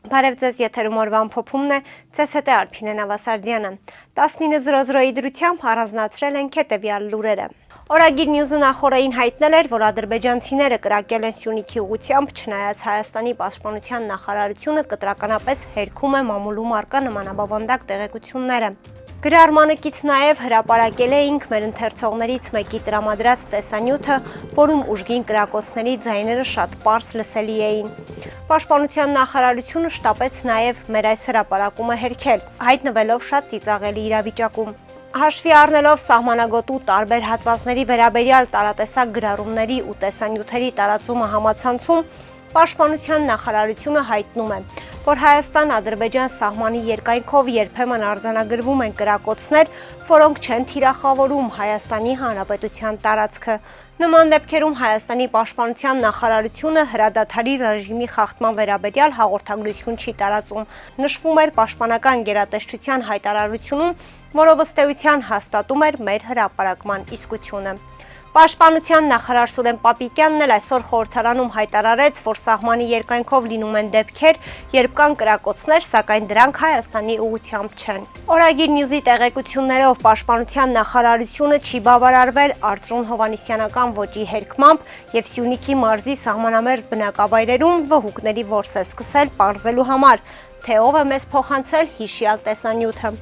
Բարև ձեզ, եթերում օրվա ամփոփումն է, ձեզ հետ է Արփինե Նավասարդյանը։ 19:00-ի դրությամբ առանձնացրել ենք հետևյալ լուրերը։ Օրագիր Նյուզը նախօրեին հայտնել էր, որ ադրբեջանցիները կրակել են Սյունիքի ուղղությամբ, չնայած Հայաստանի պաշտպանության նախարարությունը կտրականապես հերքում է մամուլում առկա նմանաբավանդակ տեղեկությունները։ Գրառմանը կից նաև հրապարակել էինք մեր ընթերցողներից մեկի տրամադրած տեսանյութը, որում ուժգին կրակոցների ձայները շատ պարզ լսելի էին։ Պաշտպանության նախարարությունը շտապեց նաև մեր այս հրապարակումը հերքել, հայտնվելով շատ ծիծաղելի իրավիճակում։ Հաշվի առնելով սահմանագոտու տարբեր հատվածների վերաբերյալ տարատեսակ գրառումների ու տեսանյութերի տարածումը համացանցում, Պաշտպանության նախարարությունը հայտնում է, որ Հայաստան-Ադրբեջան սահմանի երկայնքով երբեմն արձանագրվում են կրակոցներ, որոնք չեն թիրախավորում Հայաստանի Հանրապետության տարածքը։ Նման դեպքերում Հայաստանի պաշտպանության նախարարությունը հրադադարի ռեժիմի խախտման վերաբերյալ հաղորդագրություն չի տարածում։ Նշվում էր պաշտպանական գերատեսչության հայտարարությունում, որով ըստ էության հաստատում էր մեր հրապարակման իսկությունը։ Պաշտպանության նախարար Սուրեն Պապիկյանն էլ այսօր խորհրդարանում հայտարարեց, որ սահմանի երկայնքով լինում են դեպքեր, երբ կան կրակոցներ, սակայն դրանք Հայաստանի ուղղությամբ չեն։ Օրագիր Նյուզի տեղեկություններով Պաշտպանության նախարարությունը չի բավարարվել Արծրուն Հովհաննիսյանական ոճի հերքմամբ եւ Սյունիքի մարզի սահմանամերձ բնակավայրերում վհուկների որս է սկսել պարզելու համար, թե ով է մեզ փոխանցել հիշյալ տեսանյութը։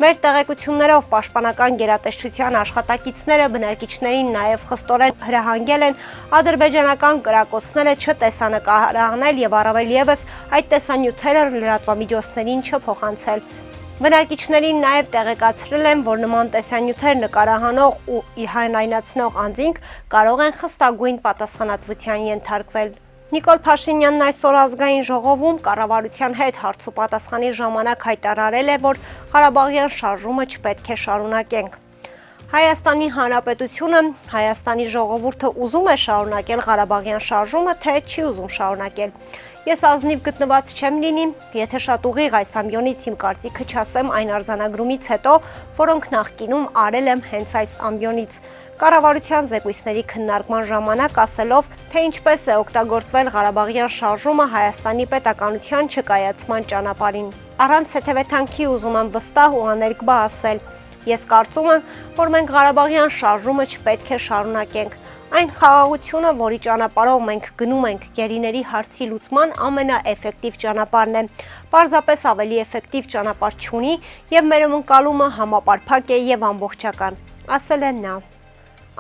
Մեր տեղեկություններով պաշտպանական գերատեսչության աշխատակիցները բնակիչներին նաև խստորեն հրահանգել են ադրբեջանական կրակոցները չտեսանկարահանել եւ առավել եւս այդ տեսանյութերը լրատվամիջոցներին չփոխանցել։ Բնակիչներին նաև տեղեկացրել են, որ նման տեսանյութեր նկարահանող ու հանրայնացնող անձինք կարող են խստագույն պատասխանատվության ենթարկվել։ Նիկոլ Փաշինյանն այսօր ազգային ժողովում կառավարության հետ հարցուպատասխանի ժամանակ հայտարարել է, որ Ղարաբաղյան շարժումը չպետք է շարունակենք։ Հայաստանի Հանրապետությունը, Հայաստանի ժողովուրդը ուզում է շարունակել Ղարաբաղյան շարժումը, թե չի ուզում շարունակել։ Ես ազնիվ գտնված չեմ լինի, եթե շատ ուղիղ այս ամբիոնից իմ կարծիքը չասեմ այն արձանագրումից հետո, որոնք նախկինում արել եմ հենց այս ամբիոնից։ Կառավարության զեկույցների քննարկման ժամանակ ասելով, թե ինչպես է օգտագործվել Ղարաբաղյան շարժումը Հայաստանի պետականության չկայացման ճանապարհին։ Առանց հետևեթանքի ուզում եմ վստահ ու աներկբա ասել։ Ես կարծում եմ, որ մենք Ղարաբաղյան շարժումը չպետք է շարունակենք։ Այն խաղաղությունը, որի ճանապարհով մենք գնում ենք գերիների հարցի լուծման ամենաէֆեկտիվ ճանապարհն է։ Պարզապես ավելի էֆեկտիվ ճանապարհ չունի եւ մեր ընկալումը համապարփակ է եւ ամբողջական, ասել է նա։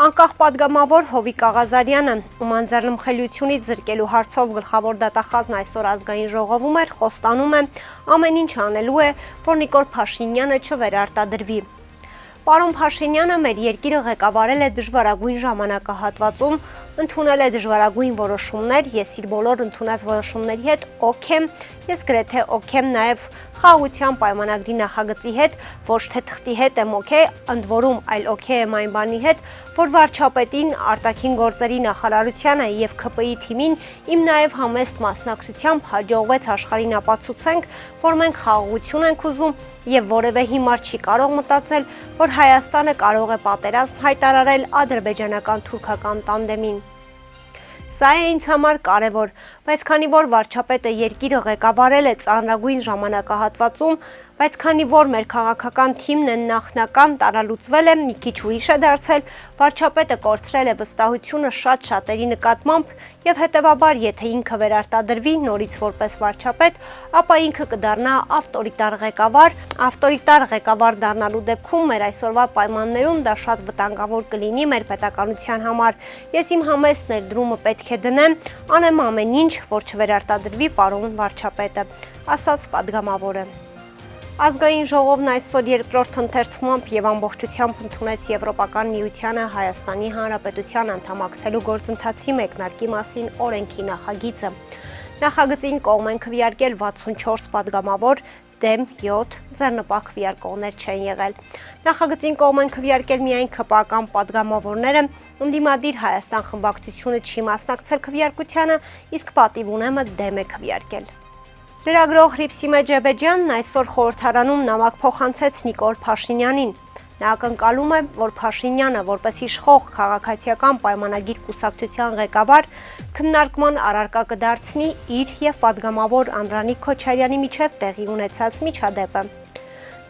Անկախ падգամավոր Հովիկ Աղազարյանը, ում անձեռնմխելիությունից զրկելու հարցով գլխավոր դատախազն այսօր ազգային ժողովում էր, խոստանում է, ամեն ինչ անելու է, որ Նիկոլ Փաշինյանը չվերարտադրվի։ Պարոն Փաշինյանը մեր երկիրը ղեկավարել է դժվարագույն ժամանակահատվածում, ընդունել է դժվարագույն որոշումներ, ես իր բոլոր ընդունած որոշումների հետ օք եմ, ես գրեթե օք եմ նաև խաղաղության պայմանագրի նախագծի հետ, ոչ թե թղթի հետ եմ օքեյ, ընդ որում այլ օքեյ եմ այն բանի հետ, որ վարչապետին, արտաքին գործերի նախարարությանը եւ ՔՊԻ թիմին իմ նաև համեստ մասնակցությամբ հաջողվեց աշխարհին ապացուցենք, որ մենք խաղաղություն ենք ուզում եւ որևէ հիմար չի կարող մտածել, որ Հայաստանը կարող է պատերազմ հայտարարել ադրբեջանական-թուրքական տանդեմին։ Սա է ինձ համար կարևոր, բայց քանի որ վարչապետը երկիրը ղեկավարել է ծանրագույն ժամանակահատվածում, բայց քանի որ մեր քաղաքական թիմն է նախնական տարալուծվել է, մի քիչ ուրիշ է դարձել, վարչապետը կորցրել է վստահությունը շատ շատերի նկատմամբ եւ հետեւաբար, եթե ինքը վերարտադրվի նորից որպես վարչապետ, ապա ինքը կդառնա ավտորիտար ղեկավար դառնալու դեպքում մեր այսօրվա պայմաններում դա շատ վտանգավոր կլինի մեր պետականության համար։ Ես իմ համեստ ներդրումը պետք է դնեմ, անեմ ամեն ինչ, որ չվերարտադրվի պարոն վարչապետը, ասաց падգամավորը։ Ազգային ժողովն այսօր երկրորդ ընթերցմամբ եւ ամբողջությամբ ընդունեց Եվրոպական միությանը Հայաստանի Հանրապետության անդամակցելու գործընթացի մեկնարկի մասին օրենքի նախագիծը։ Նախագծին կողմ են քվեարկել 64 падգամավոր, դեմ 7 ձեռնպահ քվեարկողներ չեն եղել։ Նախագծին կողմ են քվեարկել միայն ՔՊԱ-ական падգամավորները, ընդդիմադիր Հայաստան խմբակցությունը չի մասնակցել քվեարկությանը, իսկ պատիվ ունեմը դեմ է քվեարկել։ Լրագրող Հռիփսիմե Ջեբեջյանն այսօր խորհրդարանում նամակ փոխանցեց Նիկոլ Փաշինյանին։ Նա ակնկալում է, որ Փաշինյանը որպես իշխող քաղաքացիական պայմանագիր կուսակցության ղեկավար քննարկման առարկա կդարձնի իր եւ պատգամավոր Անդրանիկ Քոչարյանի միջև տեղի ունեցած միջադեպը։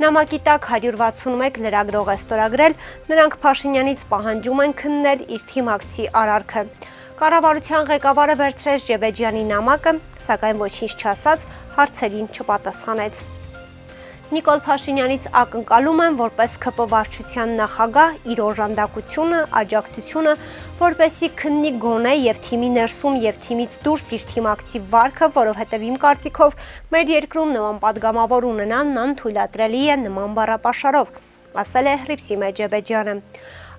Նամակի տակ 161 լրագրող է ստորագրել, նրանք Փաշինյանից պահանջում են քննել իր թիմակցի արարքը։ Կառավարության ղեկավարը վերցրեց Ջեբեջյանի նամակը, սակայն ոչինչ չասաց, հարցերին չպատասխանեց։ Նիկոլ Փաշինյանից ակնկալում են որպես ՔՊ վարչության նախագահ իր օժանդակությունը, աջակցությունը, որպեսզի քննի գոնե եւ թիմի ներսում եւ թիմից դուրս իր թիմակցի վարքը, որովհետեւ իմ կարծիքով մեր երկրում նման падգամավոր ունենալն անթույլատրելի է նման բառապաշարով, ասել է Հռիփսիմե Ջեբեջյանը։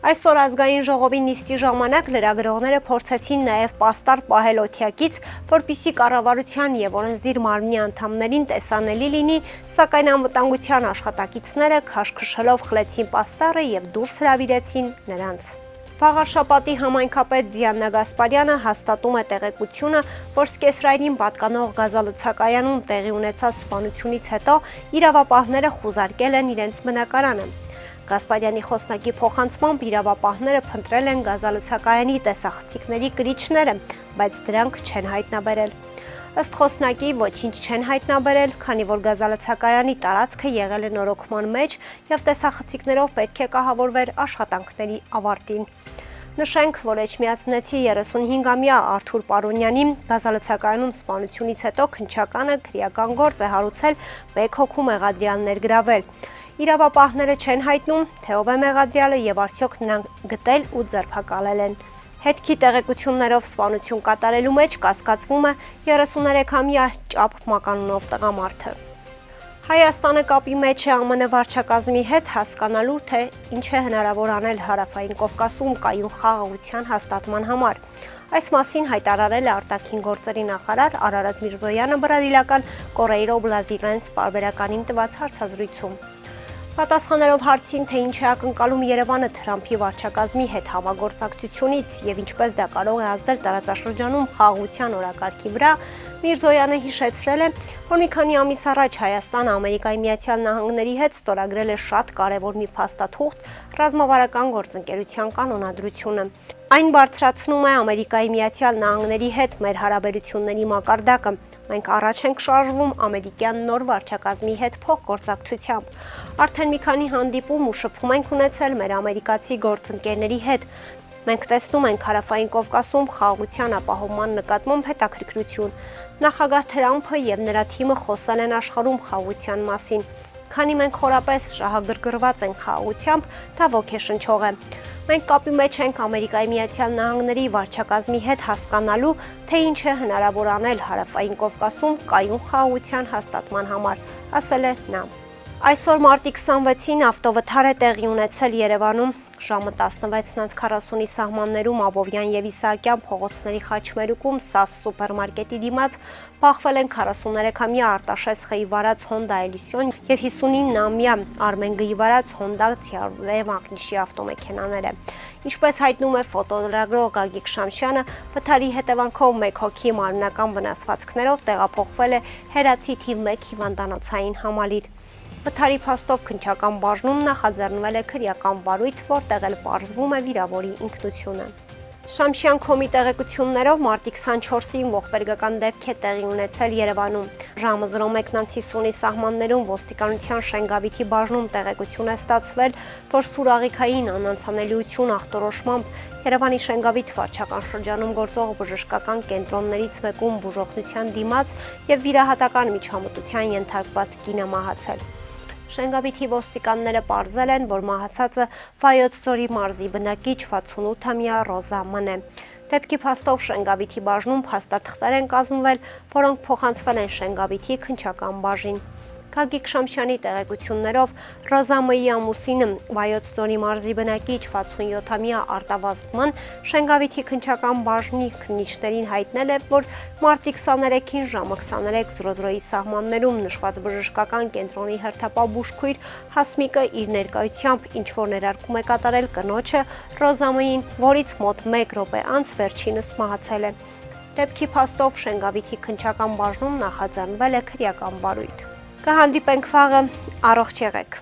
Այսօր ազգային ժողովի նիստի ժամանակ լրագրողները փորձեցին նաև պաստառ պահել օթյակից, որպեսզի կառավարության եւ օրենսդիր մարմնի անդամներին տեսանելի լինի, սակայն անվտանգության աշխատակիցները քաշքշելով խլեցին պաստառը եւ դուրս հրավիրեցին նրանց։ Վաղարշապատի համայնքապետ Դիանա Գասպարյանը հաստատում է տեղեկությունը, որ Սկեսրայրին պատկանող գազալցակայանում տեղի ունեցած սպանությունից հետո իրավապահները խուզարկել են իրենց բնակարանը։ Գասպարյանի խոսնակի փոխանցմամբ իրավապահները փնտրել են գազալցակայանի տեսախցիկների կրիչները, բայց դրանք չեն հայտնաբերել։ Ըստ խոսնակի ոչինչ չեն հայտնաբերել, քանի որ գազալցակայանի տարածքը եղել է նորոգման մեջ եւ տեսախցիկներով պետք է կահավորվեր աշխատանքների ավարտին։ Նշենք, որ Էջմիածնեցի 35-ամյա Արթուր Պարոնյանի գազալցակայանում սպանությունից հետո քննչականը քրեական գործ է հարուցել 1 հոգու մեղադրյալ ներգրավել։ Իրավապահները չեն հայտնում, թե ով է մեղադրյալը եւ արդյոք նրան գտել ու ձերբակալել են։ Հետքի տեղեկություններով սպանություն կատարելու մեջ կասկածվում է 33-ամյա Ճապ Մականունով տղամարդը։ Հայաստանը կապի մեջ է ԱՄՆ վարչակազմի հետ հասկանալու, թե ինչ է հնարավոր անել Հարավային Կովկասում կայուն խաղաղության հաստատման համար։ Այս մասին հայտարարել է արտաքին գործերի նախարար Արարատ Միրզոյանը բրազիլական Կորեյրո Բլազիլենս պարբերականին տված հարցազրույցում։ Պատասխանելով հարցին, թե ինչ է ակնկալում Երևանը Թրամփի վարչակազմի հետ համագործակցությունից եւ ինչպես դա կարող է ազդել տարածաշրջանում խաղաղության օրակարգի վրա, Միրզոյանը հիշեցրել է, որ մի քանի ամիս առաջ Հայաստանը Ամերիկայի Միացյալ Նահանգների հետ ստորագրել է շատ կարևոր մի փաստաթուղթ ռազմավարական գործընկերության կանոնադրությունը։ Այն բարձրացնում է Ամերիկայի Միացյալ Նահանգների հետ մեր հարաբերությունների մակարդակը։ Մենք առաջ ենք շարժվում ամերիկյան նոր վարչակազմի հետ փոխգործակցությամբ։ Արդեն մի քանի հանդիպում ու շփում ենք ունեցել մեր ամերիկացի գործընկերների հետ։ Մենք տեսնում ենք Հարավային Կովկասում խաղաղության ապահովման նկատմամբ հետաքրքրություն։ Նախագահ Թրամփը եւ նրա թիմը խոսել են աշխարհում խաղաղության մասին։ Քանի մենք խորապես շահագրգռված ենք խաղաղությամբ, դա ոգեշնչող է։ Մենք կապի մեջ ենք Ամերիկայի Միացյալ Նահանգների վարչակազմի հետ հասկանալու, թե ինչ է հնարավոր անել Հարավային Կովկասում կայուն խաղաղության հաստատման համար, ասել է նա։ Այսօր մարտի 26-ին ավտովթար է տեղի ունեցել Երևանում, ժամը 16:40-ի սահմաններում Աբովյան եւ Իսահակյան փողոցների խաչմերուկում ՍԱՍ սուպերմարկետի դիմաց բախվել են 43-ամյա Արտաշես Խ-ի վարած Հոնդա Էլիսիոն եւ 59-ամյա Արմեն Գ-ի վարած Հոնդա CR-V մակնիշի ավտոմեքենաները։ Ինչպես հայտնում է ֆոտոլրագրող Գագիկ Շամշյանը, վթարի հետևանքով 1 հոգի մարմնական վնասվածքներով տեղափոխվել է Հերացի թիվ 1 հիվանդանոցային համալիր։ Վթարի փաստով քննչական բաժնում նախաձեռնվել է քրեական վարույթ, որտեղ էլ պարզվում է վիրավորի ինքնությունը։ Շամշյան.com-ի տեղեկություններով մարտի 24-ին ողբերգական դեպք է տեղի ունեցել Երևանում։ Ժամը 01:50-ի սահմաններում ոստիկանության Շենգավիթի բաժնում տեղեկություն է ստացվել, որ Սուրաղիքային անանցանելիություն ախտորոշմամբ Երևանի Շենգավիթ վարչական շրջանում գործող բժշկական կենտրոններից մեկում բուժօգնության դիմաց եւ վիրահատական միջամտության ենթարկված կինը մահացել։ Շենգավիթի ոստիկանները պարզել են, որ մահացածը Վայոց ձորի մարզի բնակիչ 68-ամյա Ռոզա Մ-ն է։ Դեպքի փաստով Շենգավիթի բաժնում փաստաթղթեր են կազմվել, որոնք փոխանցվել են Շենգավիթի քննչական բաժին։ Գագիկ Շամշյանի տեղեկություններով Ռոզա Մ-ի ամուսինը Վայոց ձորի մարզի բնակիչ 67-ամյա Արտավազդ Մ-ն Շենգավիթի քննչական բաժնի քննիչներին հայտնել է, որ մարտի 23-ին ժամը 23:00-ի սահմաններում նշված բժշկական կենտրոնի հերթապահ բուժքույր Հասմիկը իր ներկայությամբ ինչ-որ ներարկում է կատարել կնոջը Ռոզա Մ-ին, որից մոտ 1 րոպե անց վերջինս մահացել է։ Դեպքի փաստով Շենգավիթի քննչական բաժնում նախաձեռնվել է քրեական վարույթ։ Կհանդիպենք վաղը, առողջ եղեք։